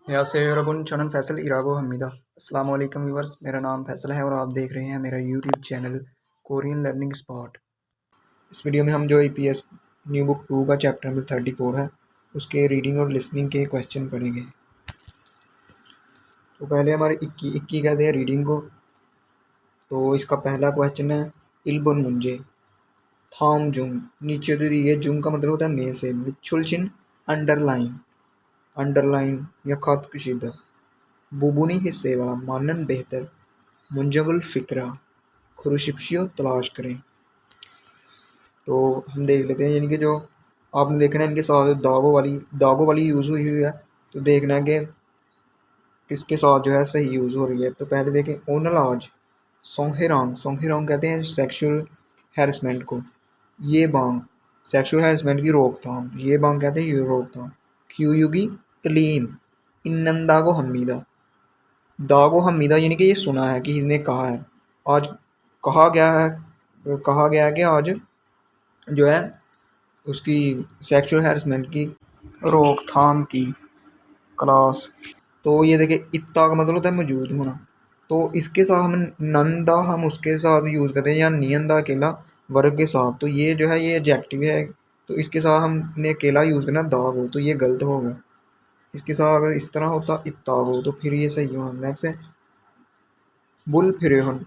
या सेयरबुन चनन फैसल इरागो हमीदा। अस्सलाम वालेकुम व्यूअर्स, मेरा नाम फैसल है और आप देख रहे हैं मेरा YouTube channel Korean learning spot. इस वीडियो में हम जो ईपीएस न्यू बुक 2 का चैप्टर नंबर 34 है उसके रीडिंग और लिसनिंग के क्वेश्चन पढ़ेंगे। तो पहले हमारे इक्की कहते हैं रीडिंग को। तो इसका पहला क्वेश्चन है इल्बुन मुंजे थाम जुंग। नीचे तो ये जुंग का मतलब होता है में से। मिच्छुलचिन अंडरलाइन, अंडरलाइन या खत कशीदा। बुबुनी हिस्से वाला मानन बेहतर। मुंजगुल फिक्रा खुरुशिप्शियो तलाश करें। तो हम देख लेते हैं, यानी कि जो आपने देखना है इनके साथ दागो वाली यूज़ हुई है। तो देखना है कि किसके साथ जो है सही यूज़ हो रही है। तो पहले देखें ओनलाज सोंगहेरांग। सोंगहेरांग कहते हैं सेक्सुअल हैरेसमेंट को। ये बांग सेक्सुअल हैरेसमेंट की रोकथाम। ये बांग कहते हैं ये रोकथाम। क्यूयुगी तलीम इन्नंदागो हमीदा। दागो हमीदा यानी कि ये सुना है कि इसने कहा है। आज कहा गया है कि आज जो है उसकी सेक्सुअल हैरेसमेंट की रोकथाम की क्लास। तो ये देखिए इत्ता का मतलब होता है मौजूद होना। तो इसके साथ हम नंदा हम उसके साथ यूज़ करते हैं या नियंदा अकेला वर्ग के साथ। तो ये जो है ये एडजेक्टिव है, तो इसके साथ हमने अकेला यूज़ करना दाग हो, तो ये गलत होगा। इसके साथ अगर इस तरह होता इत्ता हो तो फिर ये सही होगा। नेक्स्ट है बुल फिरहन।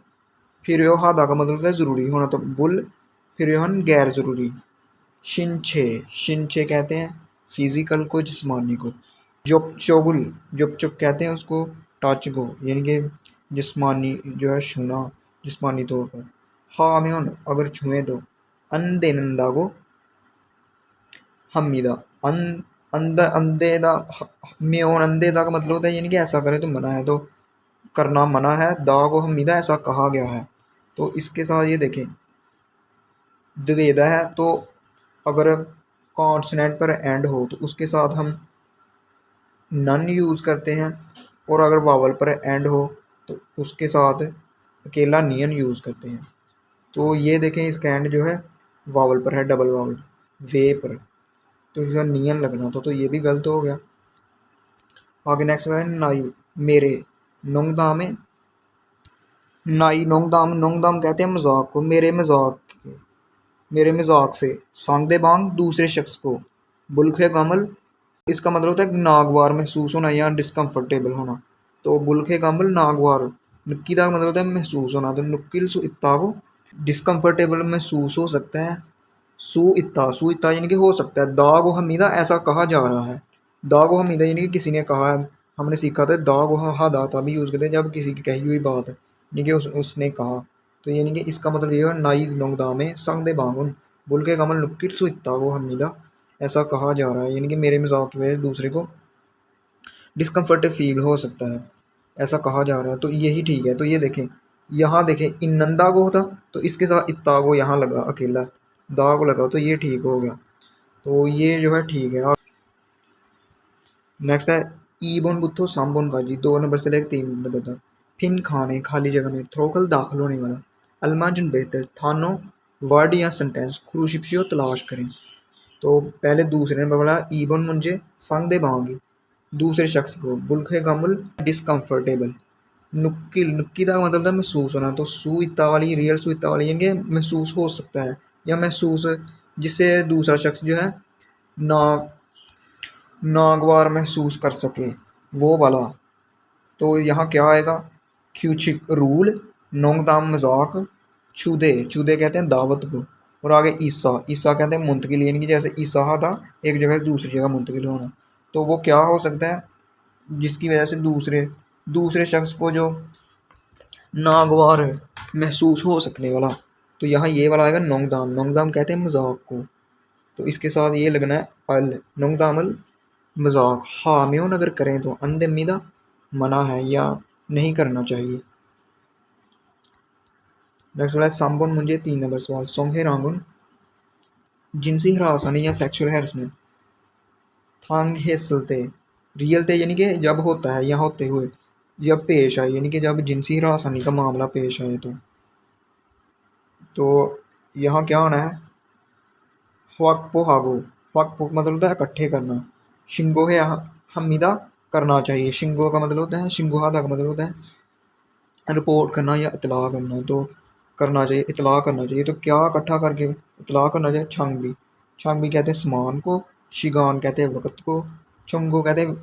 फिरहा का मतलब होता है ज़रूरी होना, तो बुल फिरहन गैर ज़रूरी। शिनछे कहते हैं फिजिकल को, जिस्मानी को। जुप कहते हैं उसको टच को, यानी कि जिस्मानी जो है छूना जिस्मानी तौर पर। हाम्योन अगर छुए तो। अंदेनंदा को हमीदा। अंधेदा म्योन अंधेदा का मतलब होता है यानी कि ऐसा करे तो मना है, तो करना मना है। दा को हमीदा ऐसा कहा गया है। तो इसके साथ ये देखें द्वेदा है, तो अगर कॉन्सोनेंट पर एंड हो तो उसके साथ हम नन यूज़ करते हैं, और अगर वावल पर एंड हो तो उसके साथ अकेला नियन यूज़ करते हैं। तो ये देखें इसका एंड जो है वावल पर है, डबल वावल वे पर, तो इसका नियन लगना था, तो ये भी गलत हो गया। आगे नेक्स्ट है नाई मेरे नोंगदाम में। नाई नोंगदाम कहते हैं मजाक को। मेरे मजाक से। सांगदे बांग दूसरे शख्स को। बुल्खे गमल इसका मतलब होता है नागवार महसूस होना या डिस्कम्फर्टेबल होना। तो बुल्खे गमल नागवार। नुक्की का मतलब होता है महसूस होना, तो नुक्किल सु इत्ता को डिस्कम्फर्टेबल महसूस हो सकता है। सु इत्ता यानी कि हो सकता है। दाग हमीदा ऐसा कहा जा रहा है। दाग हमीदा यानी कि किसी ने कहा है। हमने सीखा था दाग हादा तभी यूज़ करते हैं जब किसी की कही हुई बात यानी कि उसने कहा। तो यानी कि इसका मतलब ये है नाई नोंगदा में संग दे बांगुन बुल्खे गमल नुक्किल सु इत्ता को हमीदा ऐसा कहा जा रहा है, यानी कि मेरे मजाक की वजह से दूसरे को डिस्कम्फर्ट फील हो सकता है, ऐसा कहा जा रहा है। तो यही ठीक है। तो ये देखें यहाँ देखें इन्नंदा को होता तो इसके साथ इत्ता को यहाँ लगा अकेला, दा को लगा, तो ये ठीक हो गया। तो ये जो है ठीक है। नेक्स्ट है ईबोन बुत्थो साम्बोन काजी। 2 नंबर से लेकर 3 नंबर तक। फिन खाने खाली जगह में थ्रोकल दाखिल होने वाला। अलमाजन बेहतर थानो वर्ड या सेंटेंस खुरुशिप्शियो तलाश करें। तो पहले दूसरे नंबर वाला ईबन मुंजे संग दे भांगी दूसरे शख्स को। बुल्खे गमुल डिस्कम्फर्टेबल। नुक्की का मतलब था महसूस होना, तो सू इत्ता वाली रियल सू इत्ता वाली यानी महसूस हो सकता है या महसूस जिससे दूसरा शख्स जो है ना नागवार महसूस कर सके वो वाला। तो यहाँ क्या आएगा क्यूचिक रूल नोंगदाम मजाक चूदे चूदे कहते हैं दावत को। और आगे ईसा कहते हैं मुंतकिल, यानी कि जैसे ईसा था एक जगह से दूसरी जगह मुंतकिल होना। तो वो क्या हो सकता है जिसकी वजह से दूसरे शख्स को जो नागवार महसूस हो सकने वाला। तो यहाँ ये वाला आएगा नोंगदाम कहते हैं मजाक को। तो इसके साथ ये लगना है अल नोंगदामल मजाक। हाम्योन अगर करें तो अंदमीदा मना है या नहीं करना चाहिए। नेक्स्ट वाला सांबोन मुझे 3 नंबर सवाल सोंगे रांगुन जिनसी हरासानी या सेक्सुअल हैरेसमेंट। थांग हेसलते रियलते यानी कि जब होता है या होते हुए, जब पेश आए यानी कि जब जिनसी हरासानी का मामला पेश आए। तो यहाँ क्या होना है हवाकपो हागो। हवाकपो मतलब होता है इकट्ठे करना। शिंगो है हमीदा करना चाहिए। शिंगो का मतलब होता है, शिंगोहादा का मतलब होता है रिपोर्ट करना या इतला करना। तो करना चाहिए, इतला करना चाहिए। तो क्या इकट्ठा करके इतला करना चाहिए? छांगबी। छांगबी कहते हैं समान को, शिगान कहते हैं वक़्त को, चंगो कहते हैं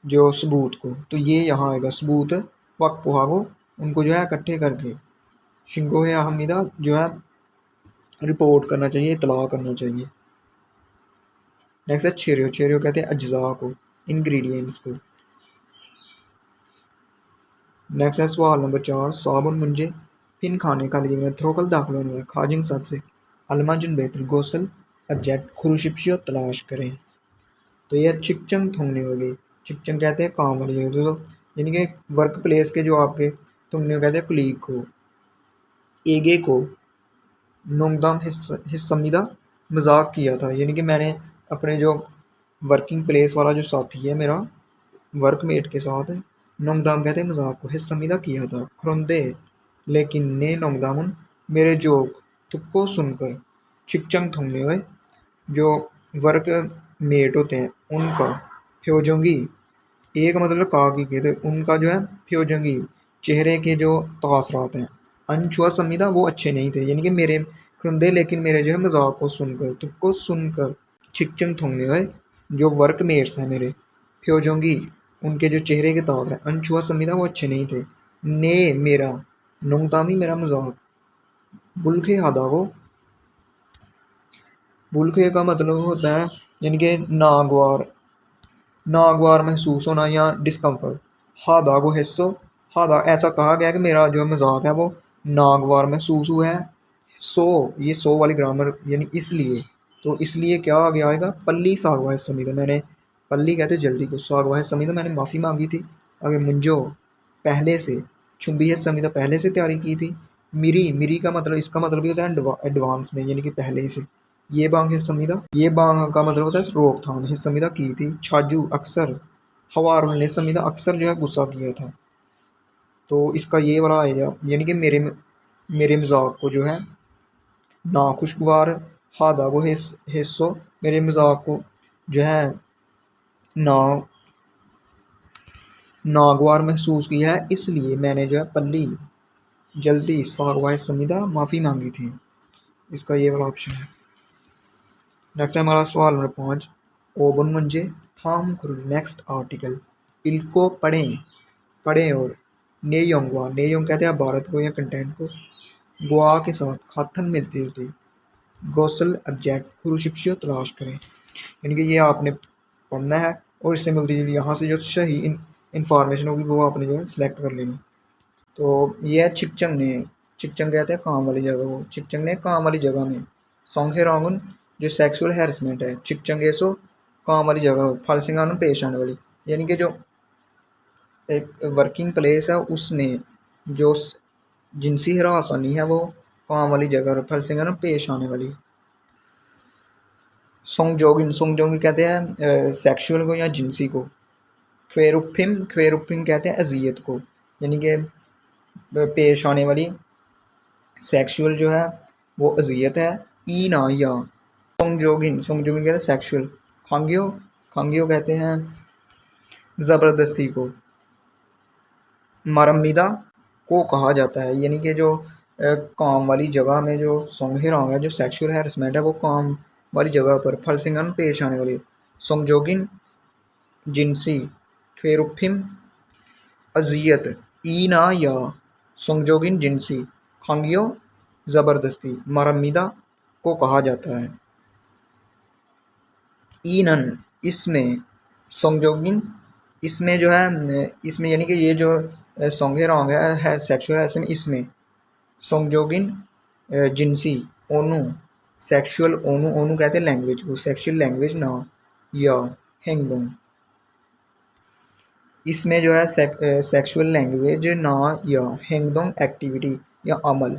जो सबूत को। तो ये यहाँ आएगा सबूत वक्त पुहागो, उनको जो है इकट्ठे करके। शिंगो है हमीदा जो है रिपोर्ट करना चाहिए, इतला करना चाहिए। नेक्स्ट है छेरियो। छेरियो कहते हैं अज्जा को, इंग्रेडिएंट्स को। नेक्स्ट है सवाल नंबर 4, साबुन मुंजे फिन खाने का लिए थ्रोकल दाखिल होने वाला खाजिंग साहब से अलमाजिन बेहतर गोसल ऑब्जेक्ट खुरुशिप्शियो तलाश करें। तो ये चिकचंग थोंगने होगी। चिकचंग कहते हैं काम वाली जगह, तो यानी कि वर्क प्लेस के जो आपके थोंगने कहते हैं कुलीग को। एगे को नोंगदाम हिस्समीदा मजाक किया था, यानी कि मैंने अपने जो वर्किंग प्लेस वाला जो साथी है मेरा वर्कमेट के साथ नोंगदाम कहते हैं मजाक को हिस्समीदा किया था। खुरंदे लेकिन ने नोंगदामुन मेरे जोक तुक्को सुनकर चिकचंग थोंगने हुए जो वर्क मेट होते हैं उनका फ्योजोंगी। एक मतलब का की के, तो उनका जो है फ्योजोंगी चेहरे के जो तासरात हैं अनछुआ संविदा वो अच्छे नहीं थे, यानी कि मेरे खुंदे लेकिन मेरे जो है मजाक को सुनकर तुक्को सुनकर चिकचंग थोंगने हुए जो वर्कमेट्स हैं मेरे फ्योजोंगी उनके जो चेहरे के तास हैं अनछुआ संविदा वो अच्छे नहीं थे। ने मेरा नोंगतामी मेरा मजाक बुलखे हादा को, बुलखे का मतलब होता है यानी कि नागवार, नागवार महसूस होना या डिस्कम्फर्ट। हादा को हिस्सो, हादा ऐसा कहा गया कि मेरा जो मजाक है वो नागवार महसूस हुआ है। सो ये सो वाली ग्रामर यानी इसलिए, तो इसलिए क्या आगे आएगा पल्ली सागवाह समीदा। मैंने पल्ली कहते जल्दी को, सागवाह समीदा मैंने माफ़ी मांगी थी। आगे मुंजो पहले से, चुंबी है समीदा पहले से तैयारी की थी। मिरी, मिरी का मतलब इसका मतलब भी होता है एडवांस में यानी कि पहले से। ये बांग है समीदा, ये बांग का मतलब होता है रोकथाम है समीदा की थी। छाजू अक्सर, हवारुल ने समीदा अक्सर जो है गुस्सा किया था। तो इसका ये वाला आएगा यानी कि मेरे मजाक को जो है नाखुशगवार, हादा को हिस्सो मेरे मजाक को जो है ना नागवार महसूस किया है, इसलिए मैंने जो है पल्ली जल्दी सागवाह समीदा माफ़ी मांगी थी। इसका ये वाला ऑप्शन है। नेक्स्ट है हमारा सवाल नंबर 5, ओबन मुंजे थाम करो नेक्स्ट आर्टिकल। इनको पढ़ें, पढ़ें और नेयोंगवा, नेयोंग कहते हैं भारत को या कंटेंट को, गुआ के साथ खाथन मिलती जुलती गौसल ऑब्जेक्ट खुरुशिप्शियो तलाश करें। यानी कि ये आपने पढ़ना है और इससे मिलती जुलती यहाँ से जो सही इंफॉर्मेशन होगी वो आपने जो है सिलेक्ट कर लेनी। तो ये है चिकचंग ने, चिकचंग कहते हैं काम वाली जगह को, चिकचंग ने काम वाली जगह में सोंगे रांगुन जो सेक्सुअल हैरेसमेंट है चिकचंग ऐसो काम वाली जगह फालसिंगान पेश आने वाली, यानी कि जो एक वर्किंग प्लेस है उसमें जो जिनसी हरासानी है वो काम वाली जगह फलसिंगान पेश आने वाली। सोंगजोगिन, सोंगजोगिन कहते हैं सेक्सुअल को या जिनसी को। ख्वेरुफिम, ख्वेरुफिम कहते हैं अजियत को, यानी कि पेश आने वाली सेक्सुअल जो है वो अजियत है। ई ना या सोंगजोगिन, सोंगजोगिन कहते हैं सेक्सुअल। खांगियो, खांगियो कहते हैं ज़बरदस्ती को। मरम्मिदा को कहा जाता है, यानी कि जो काम वाली जगह में जो सोंगहेरांग है जो सेक्सुअल हैरेसमेंट है वो काम वाली जगह पर फलसिंगन पेश आने वाली। सोंगजोगिन जिनसी, फेरुफिम अजियत, ईना या सोंगजोगिन जिनसी, खांगियो ज़बरदस्ती, मरम्मिदा को कहा जाता है। ईनन इसमें, सोंगजोगिन इसमें जो है इसमें यानी कि ये जो सोंगहेरांग है सेक्सुअल ऐसे में इसमें सोंगजोगिन जिनसी ओनू सेक्सुअल, ओनू ओनू कहते हैं लैंग्वेज को, सेक्सुअल लैंग्वेज ना या हेंगडोंग इसमें जो है सेक्सुअल लैंग्वेज ना या हेंगडोंग एक्टिविटी या अमल।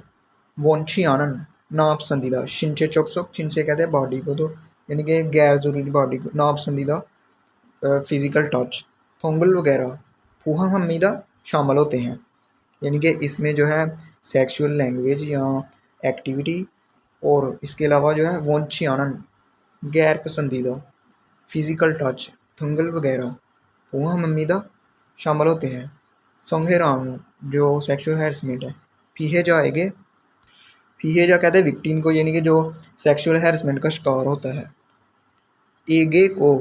वोंशियानन नापसंदीदा, शिंचे चोपसोक, शिंचे कहते हैं बॉडी को, तो यानी कि गैर जरूरी बॉडी को नापसंदीदा फिजिकल टच। थोंगल वगैरह फूहा हमीदा शामिल होते हैं, यानी कि इसमें जो है सेक्सुअल लैंग्वेज या एक्टिविटी और इसके अलावा जो है वोंशियानन गैर पसंदीदा फिजिकल टच, थंगल वगैरह वो मम्मीदा शामिल होते हैं। संघेरांग जो सेक्सुअल हैरेसमेंट है। फीहेजा फीहेजा कहते हैं विक्टिम को, यानी कि जो सेक्सुअल हैरेसमेंट का शिकार होता है। एगे को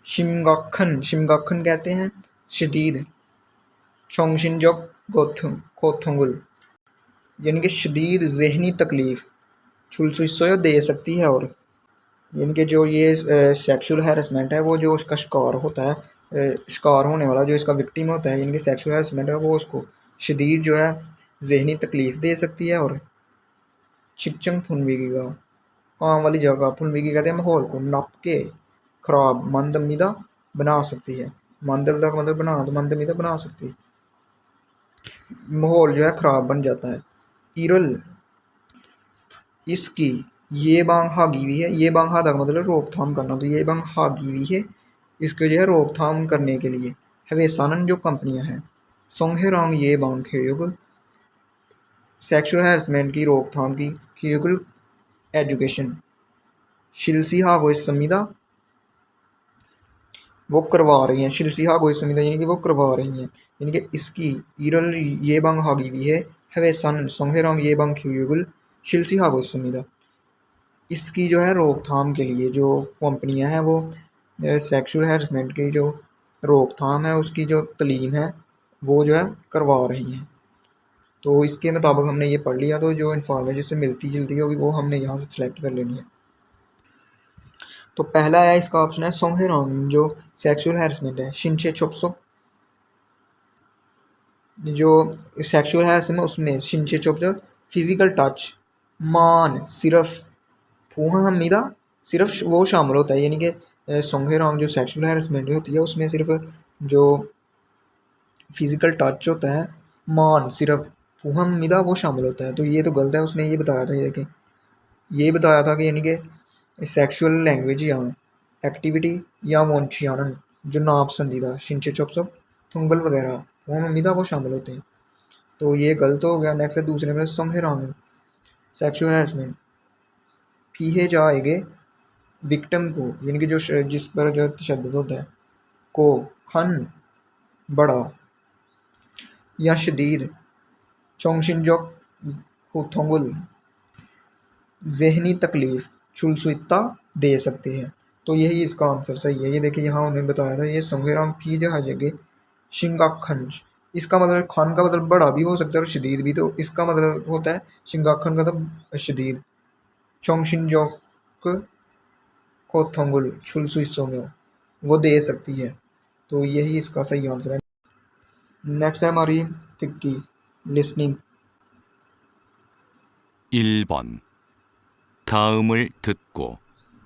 शिमगाखन कहते हैं शदीद। चोंगशिनजोक कोथोंगुल यानी कि शदीद जहनी तकलीफ छुलसुसो दे सकती है। और यानी कि जो ये सेक्सुअल हैरेसमेंट है वो जो उसका शिकार होता है, शिकार होने वाला जो इसका विक्टिम होता है, यानी कि सेक्सुअल हैरेसमेंट है, वो उसको शदीद जो है जहनी तकलीफ दे सकती है। और छिकचंग फुनवीगी काम वाली जगह, फुनवीगी कहते हैं माहौल को नप के खराब मंदमिदा बना सकती है। मंदमिदा का मतलब बना, तो मंदमिदा बना सकती है, माहौल जो है खराब बन जाता है। इरल इसकी ये बांग हागी हुई है। ये बांग हादा का मतलब रोकथाम करना, तो ये बांग हागी हुई है इसके जो है रोकथाम करने के लिए। हवेसानन जो कंपनियां हैं। सोंगहेरांग ये बांग खेयुगल सेक्सुअल हैरेसमेंट की रोकथाम की खेयुगल एजुकेशन शिलसी हागो इस संविदा वो करवा रही हैं। शिलसी हागो इस संविदा यानी कि वो करवा रही हैं, यानी कि इसकी इरल ये बांग हागी हुई है। हवेसन सोंगहेरांग ये बांग खेयुगल शिलसी हागो इस संविदा इसकी जो है रोकथाम के लिए जो कंपनियां हैं वो सेक्सुअल हैरेसमेंट की जो रोकथाम है उसकी जो तलीम है वो जो है करवा रही हैं। तो इसके मुताबिक हमने ये पढ़ लिया, तो जो इन्फॉर्मेशन से मिलती जुलती होगी वो हमने यहाँ से सिलेक्ट कर लेनी है। तो पहला है इसका ऑप्शन है सोंगहेरांग जो सेक्सुअल हैरेसमेंट है। शिनचे चोप्सो जो सेक्सुअल हैरेसमेंट उसमें शिनचे चोप्सो फिजिकल टच मान सिर्फ फूहा हमीदा सिर्फ वो शामिल होता है, यानी कि सोंगहेरांग जो सेक्सुअल हैरेसमेंट होती है उसमें सिर्फ जो फिजिकल टच होता है मान सिर्फ फूहा हमीदा वो शामिल होता है। तो ये तो गलत है, उसने ये बताया था, ये देखें ये बताया था कि यानी कि सेक्सुअल लैंग्वेज या एक्टिविटी या वोंशियानन जो नापसंदीदा शिंचे चोप्सो थुंगल वगैरह फूहा हमीदा वो शामिल होते हैं। तो ये गलत हो गया। नेक्स्ट है दूसरे में सोंगहेरांग सेक्सुअल हैरेसमेंट फीहे जाएंगे विक्टिम को, यानी कि जो जिस पर जो तशद्दुद होता है को खन बड़ा या शदीद चोंगशिनजोक हुथोंगुल जहनी तकलीफ छुलसुइता दे सकते हैं। तो यही इसका आंसर सही है। ये देखिए यहाँ उन्होंने बताया था ये सोंगहेरांग फी जगह शिंगाखंज, इसका मतलब खान का मतलब बड़ा भी हो सकता है और शदीद भी, तो इसका मतलब होता है शिंगाखन का मतलब शदीद। चोंगशिनजोक कोथोंगुल छुलसुइसो में वो दे सकती है। तो यही इसका सही आंसर है। नेक्स्ट है हमारी तिक्की लिसनिंग। 1번. 다음을 듣고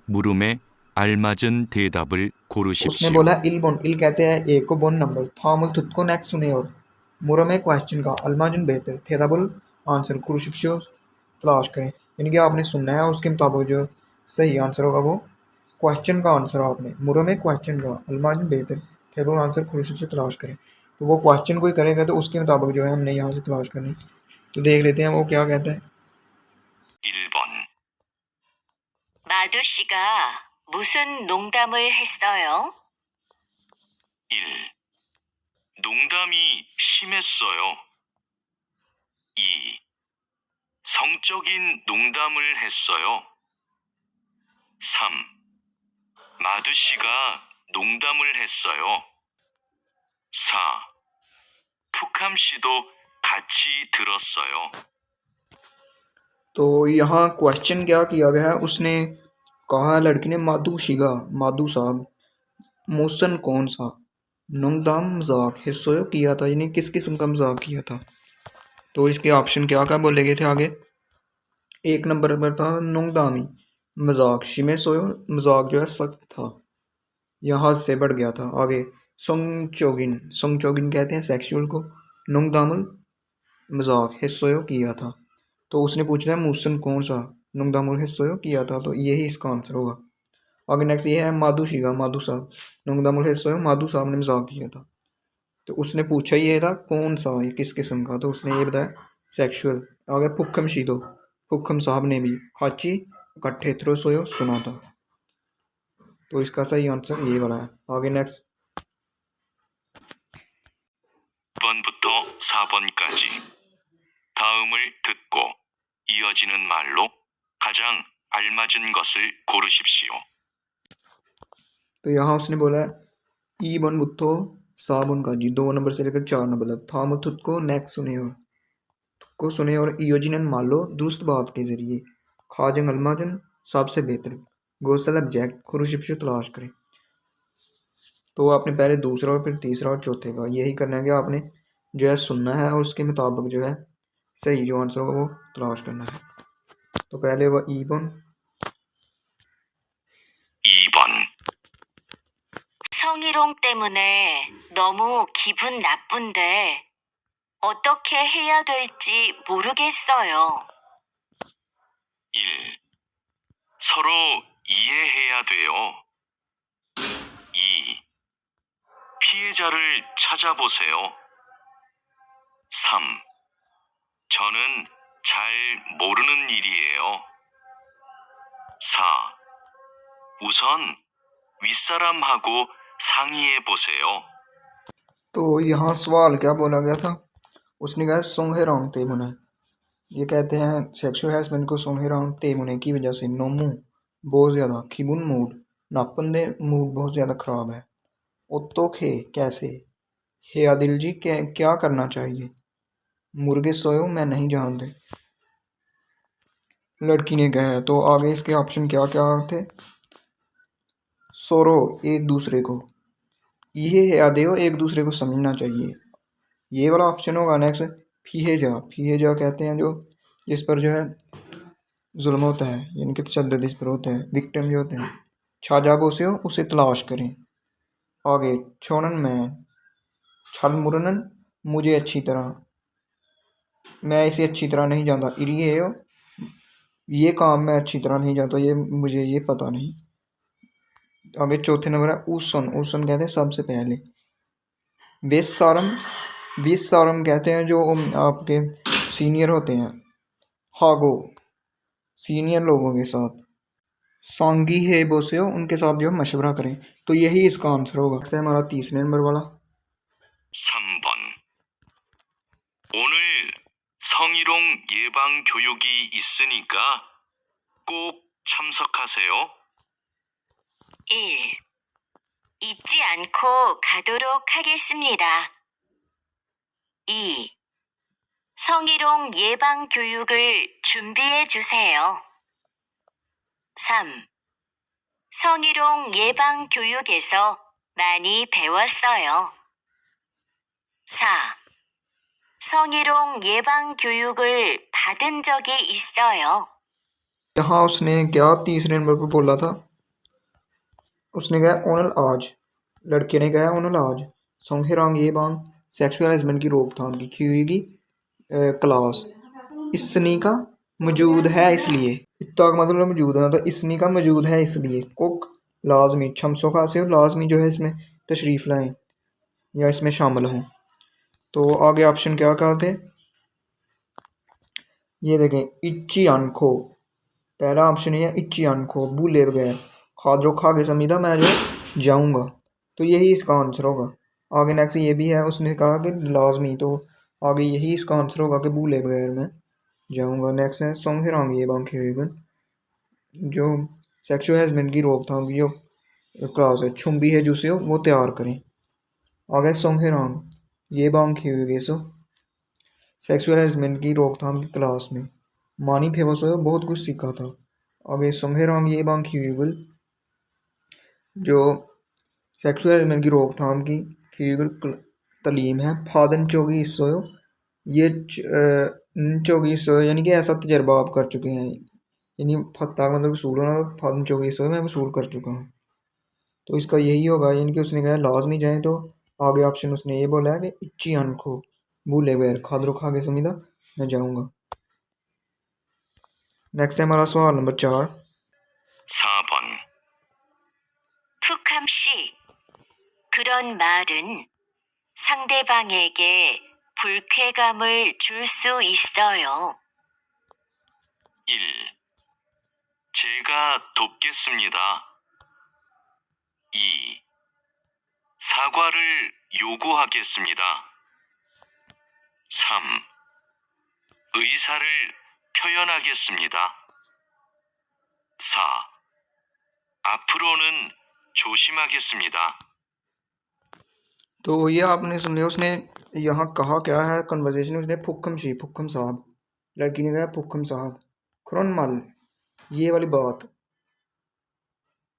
물음에 알맞은 대답을 उसने 고르십시오. बोला इल बोन, इल कहते हैं एक को बोन नंबर, थामुल खुद को नेक्स्ट सुने और मुरमे क्वेश्चन का अलमाजुन बेहतर थेदाबुल आंसर कुरुशिप्शो तलाश करें, यानी कि आपने सुनना है उसके मुताबिक जो सही आंसर होगा वो क्वेश्चन का आंसर आपने मुरमे क्वेश्चन का अलमाजुन बेहतर थेदाबुल आंसर कुरुशिप्शो तलाश करें। तो वो क्वेश्चन कोई करेगा तो उसके मुताबिक जो है हमने यहाँ से तलाश करनी। तो देख लेते हैं वो क्या कहता है। 1번. 마두 씨가 무슨 농담을 했어요? 1. 농담이 심했어요. 2. 성적인 농담을 했어요. 3. 마두 씨가 농담을 했어요. 4. 푸캄 씨도 같이 들었어요. तो यहाँ क्वेश्चन क्या किया गया है, उसने कहा लड़की ने माधु शिगा माधु साहब मूसन कौन सा नोंगदाम मजाक हिस्सों किया था, यानी किस किस्म का मजाक किया था। तो इसके ऑप्शन क्या क्या बोले गए थे आगे। एक नंबर पर था नोंगदामी मजाक, शिमे सोयो मजाक जो है सख्त था या हद से बढ़ गया था। आगे सोंगचोगिन कहते हैं सेक्सुअल को, नोंगदामुल मजाक हिस्सों किया था। तो उसने पूछना है मूसन कौन सा नोंगदामुल हिस्सों किया था, तो यही इसका आंसर होगा। आगे नेक्स्ट ये है माधु शिगा माधु साहब नोंगदामुल हिस्सों माधु साहब ने मजाक किया था। तो उसने पूछा ये था कौन सा ये किस किस्म का, तो उसने ये बताया सेक्सुअल। आगे फुक्खम शीदो फुक्खम साहब ने भी खाची इकट्ठे थ्रो सोयो सुना था। तो इसका सही आंसर ये वाला है। आगे नेक्स्ट 1번부터 4번까지 다음을 듣고 이어지는 말로 가장 알맞은 것을 고르십시오. तो यहाँ उसने बोला है ई बन बुत्थो साबुन का जी 2 नंबर से लेकर 4 नंबर तक था मुथुत को नेक्स्ट सुने और इयोजिनन मान लो दुरुस्त बात के जरिए खाजन अलमाजन सबसे बेहतर गोसल ऑब्जेक्ट खुरुशिप्श तलाश करें। तो आपने पहले दूसरा और फिर तीसरा और चौथे का यही करना है कि आपने जो है सुनना है और उसके मुताबिक जो है सही जो आंसर होगा वो तलाश करना है। तो पहले होगा ई बन 2번 성희롱 때문에 너무 기분 나쁜데 어떻게 해야 될지 모르겠어요. 1. 서로 이해해야 돼요. 2. 피해자를 찾아보세요. 3. 저는 잘 모르는 일이에요. 4. 우선 윗사람하고 상의해 보세요. तो यहाँ सवाल क्या बोला गया था, उसने कहा सोंगे रॉन्ग तेमुने, ये कहते हैं सेक्सुअल हैरेसमेंट को सोंगे रॉन्ग तेमुने की वजह से नोमू बहुत ज़्यादा खिबुन मूड नापंदे मूड बहुत ज़्यादा ख़राब है। ओतो खे कैसे हे आदिल जी क्या करना चाहिए, मुर्गे सोयो मैं नहीं जानते लड़की ने कहा। तो आगे इसके ऑप्शन क्या क्या थे, सोरो एक दूसरे को, ये यादें एक दूसरे को समझना चाहिए, ये वाला ऑप्शन होगा नेक्स्ट। फीहेजा कहते हैं जो जिस पर जो है जुल्म होता है यानी कि तशद्दुद इस पर होता है, विक्टिम जो होते हैं। छाजा बोसियो उसे तलाश करें। आगे छोनन मैन छल मुरनन मुझे अच्छी तरह, मैं इसे अच्छी तरह नहीं जानता, इरिए ये काम मैं अच्छी तरह नहीं जानता, ये मुझे ये पता नहीं। आगे चौथे नंबर है उसन कहते हैं सबसे पहले। विस सारम कहते हैं जो आपके सीनियर होते हैं, हागो सीनियर लोगों के साथ, सांगी है बोसे उनके साथ जो मशवरा करें। तो यही इसका आंसर होगा। इससे हमारा तीसरे नंबर वाला 3번 오늘 성희롱 예방 교육이 있으니까 꼭 참석하세요. 1. 잊지 않고 가도록 하겠습니다. 2. 성희롱 예방 교육을 준비해 주세요. 3. 성희롱 예방 교육에서 많이 배웠어요. 4. 성희롱 예방 교육을 받은 적이 있어요. यहाँ उसने क्या तीसरे नंबर पर बोला था, उसने कहा ओनल आज, लड़के ने कहा ओनल आज सोंगहेरांग ये बांग सेक्सुअल हरासमेंट की रोकथाम की हुई क्लास इसनी का मौजूद है इसलिए, इतना का मतलब मौजूद है, तो इसनी का मौजूद है इसलिए कुक लाजमी छमसों का से लाजमी जो है इसमें तशरीफ़ लाएं या इसमें शामिल हों। तो आगे ऑप्शन क्या क्या थे, ये देखें इच्ची अनखो, पहला ऑप्शन है इच्ची अनखो भूले बगैर, खादरो खा के समीदा मैं जो जाऊंगा, तो यही इसका आंसर होगा। आगे नेक्स्ट ये भी है, उसने कहा कि लाजमी, तो आगे यही इसका आंसर होगा कि भूले बगैर मैं जाऊंगा। नेक्स्ट है सोंगहेरांग ये बांग जो सेक्सुअल हरासमेंट की रोकथाम की जो क्लास है छुम्बी है जिसे वो तैयार करें। आगे सोंगहेरांग ये बांग सो सेक्सुअल हरासमेंट की रोकथाम की क्लास में मानी फेवसो बहुत कुछ सीखा था। आगे सोंगहेरांग ये बांग जो सेक्सुअल हरासमेंट की रोकथाम की तलीम है फादन चौगी सोयो, ये चौगी सोयो यानी कि ऐसा तजर्बा आप कर चुके हैं, यानी फत्ता मतलब वसूल होना, तो फादन चौगी सोयो मैं वसूल कर चुका हूँ, तो इसका यही होगा। यानी कि उसने कहा लाजमी जाए, तो आगे ऑप्शन उसने ये बोला है कि इच्ची अनखो भूले बगैर खादरो खा के समीदा मैं जाऊंगा। नेक्स्ट है हमारा सवाल नंबर 4 4번 푸캄 씨, 그런 말은 상대방에게 불쾌감을 줄 수 있어요. 1. 제가 돕겠습니다. 2. 사과를 요구하겠습니다. 3. 의사를 표현하겠습니다. 4. 앞으로는 조심하겠습니다. तो ये आपने सुन लिया उसने यहाँ कहा क्या है कन्वर्सेशन उसने फुक्कम साहब लड़की ने कहा फुक्कम साहब खुरन मल ये वाली बात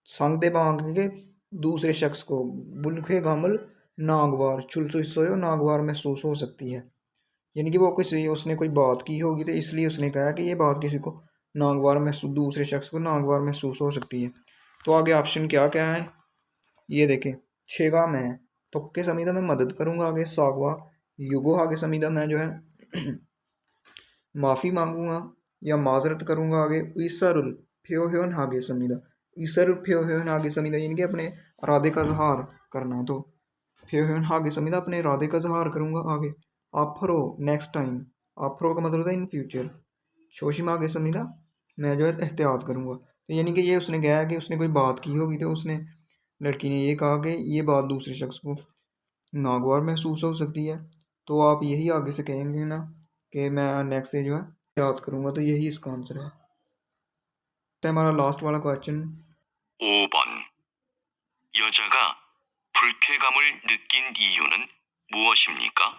संग दे बांग के दूसरे शख्स को बुलखे गामल नागवार चुलसो नागवार महसूस हो सकती है, यानी कि वो किसी उसने कोई बात की होगी तो इसलिए उसने कहा कि ये बात किसी को नागवार महसूस दूसरे शख्स को नागवार महसूस हो सकती है। तो आगे ऑप्शन क्या क्या है ये देखें। छेगा मैं तुक्के समीदा मैं मदद करूंगा, आगे सागवा युगो आगे समीदा मैं जो है माफ़ी मांगूंगा या माजरत करूंगा, आगे ईसरुल फ्योहन आगे समीदा ईसरुल फ्योहन आगे समीदा यानी कि अपने इरादे का इजहार करना, तो फ्योहन आगे समीदा अपने इरादे का इजहार करूंगा। आगे आफरो नेक्स्ट टाइम, आफरो का मतलब होता है इन फ्यूचर, शोशिमा आगे समीदा मैं जो है एहतियात करूंगा। तो यानी कि ये उसने कहा कि उसने कोई बात की होगी तो उसने लड़की ने ये कहा कि ये बात दूसरे शख्स को नागवार महसूस हो सकती है, तो आप यही आगे से कहेंगे ना कि मैं नेक्स्ट से जो है याद करूंगा, तो यही इसका आंसर है। तो हमारा लास्ट वाला क्वेश्चन 5번. 여자가 불쾌감을 느낀 이유는 무엇입니까?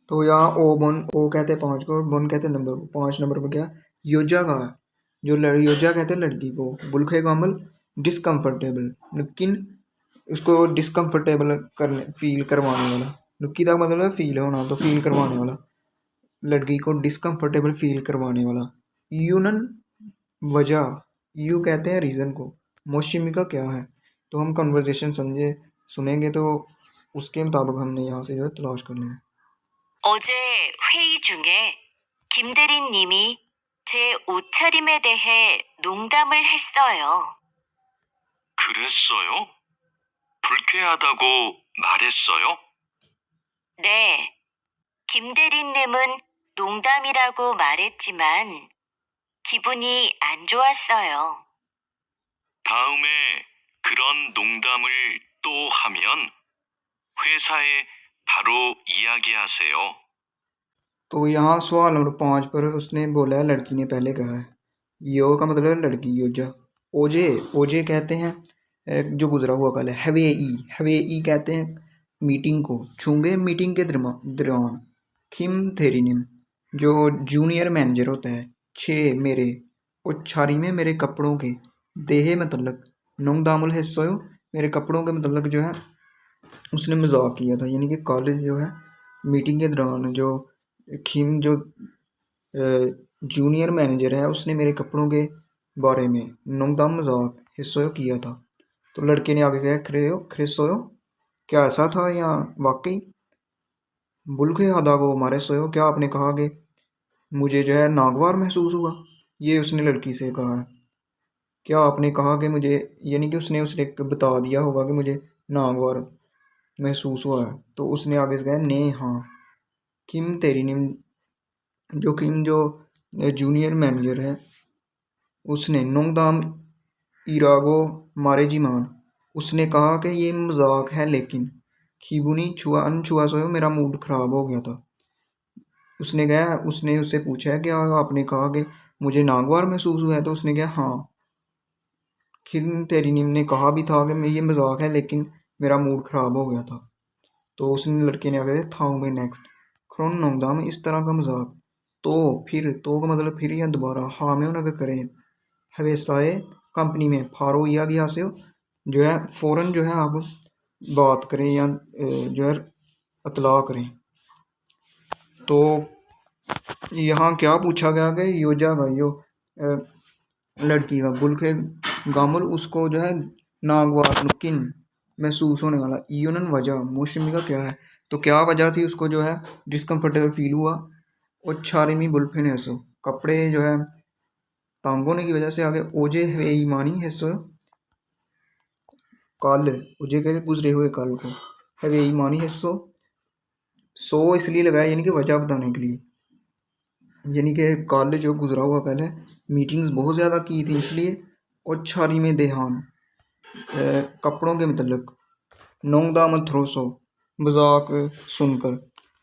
तो यहाँ ओ कहते हैं 5 को, बन कहते हैं नंबर को। 5 नंबर पर क्या योजा का जो योजा कहते हैं लड़की को, बुलखे का अमल डिसकम्फर्टेबल लेकिन उसको डिसकम्फर्टेबल करने फील करवाने वाला, नुक्की का मतलब है फील होना, तो फील करवाने वाला, लड़की को डिसकम्फर्टेबल फील करवाने वाला। यूनन वजह, यू कहते हैं रीज़न को, मोशिमी का क्या है, तो हम कन्वर्सेशन समझे सुनेंगे तो उसके मुताबिक हमने यहाँ से जो है तलाश कर लेंगे। 어제 회의 중에 김 대리님이 제 옷차림에 대해 농담을 했어요. 그랬어요? 불쾌하다고 말했어요? 네. 김 대리님은 농담이라고 말했지만 기분이 안 좋았어요. 다음에 그런 농담을 또 하면 회사에 바로 이야기하세요. तो यहाँ सवाल नंबर 5 पर उसने बोला है लड़की ने पहले कहा है, यो का मतलब है लड़की योजा, ओजे कहते हैं जो गुजरा हुआ कल है, हवे कहते हैं मीटिंग को, छूंगे मीटिंग के दौरान, खिम थेरिनिम जो जूनियर मैनेजर होता है, छे मेरे और छारी में मेरे कपड़ों के, देहे मतलब नोंग दामुल हिस्सों मेरे कपड़ों के मतलब जो है उसने मजाक किया था, यानी कि कॉलेज जो है मीटिंग के दौरान जो खिम जो जूनियर मैनेजर है उसने मेरे कपड़ों के बारे में नोंगदाम मजाक हिस्सों किया था। तो लड़के ने आगे कहा खरिसोयो क्या ऐसा था या वाकई, बुलखे हदा को मारे सोयो क्या आपने कहा कि मुझे जो है नागवार महसूस हुआ, ये उसने लड़की से कहा है, क्या आपने कहा कि मुझे, यानी कि उसने बता दिया होगा कि मुझे नागवार महसूस हुआ है, तो उसने आगे से कहा ने हाँ। किम तेरिनिम जो किम जो जूनियर मैनेजर है उसने नोंगदाम इरागो मारे जीमान उसने कहा कि ये मजाक है लेकिन खीबुनी छुआ सोयो मेरा मूड ख़राब हो गया था। उसने उससे पूछा है कि आपने कहा कि मुझे नागवार महसूस हुआ है, तो उसने कहा हाँ। खिम तेरिनिम ने कहा भी था कि ये मजाक है लेकिन मेरा मूड ख़राब हो गया था, तो उसने लड़के ने आगे था में नेक्स्ट खरोन नोंगदाम इस तरह का मजाक, तो फिर तो का मतलब फिर या दोबारा हाँ में अगर करें हवेसाए कंपनी में फारो या गया से जो है फ़ौरन जो है आप बात करें या जो है अतला करें। तो यहाँ क्या पूछा गया कि योजा का यो लड़की का बुलखे गामुल उसको जो है नागवार नुकिन महसूस होने वाला, यूनन वजह मौसमी का क्या है, तो क्या वजह थी उसको जो है डिस्कम्फर्टेबल फील हुआ, और छारिमी बुल्फिन है सो कपड़े जो है तंग होने की वजह से। आगे ओजे वे ईमानी है सो कल ओजे के गुजरे हुए कल को हवे ईमानी है सो इसलिए लगाया यानी कि वजह बताने के लिए, यानी कि कल जो गुजरा हुआ कल है मीटिंग्स बहुत ज़्यादा की थी इसलिए, और छारी में देहान कपड़ों के मतलब नोंगदाम थ्रोसो मजाक सुनकर,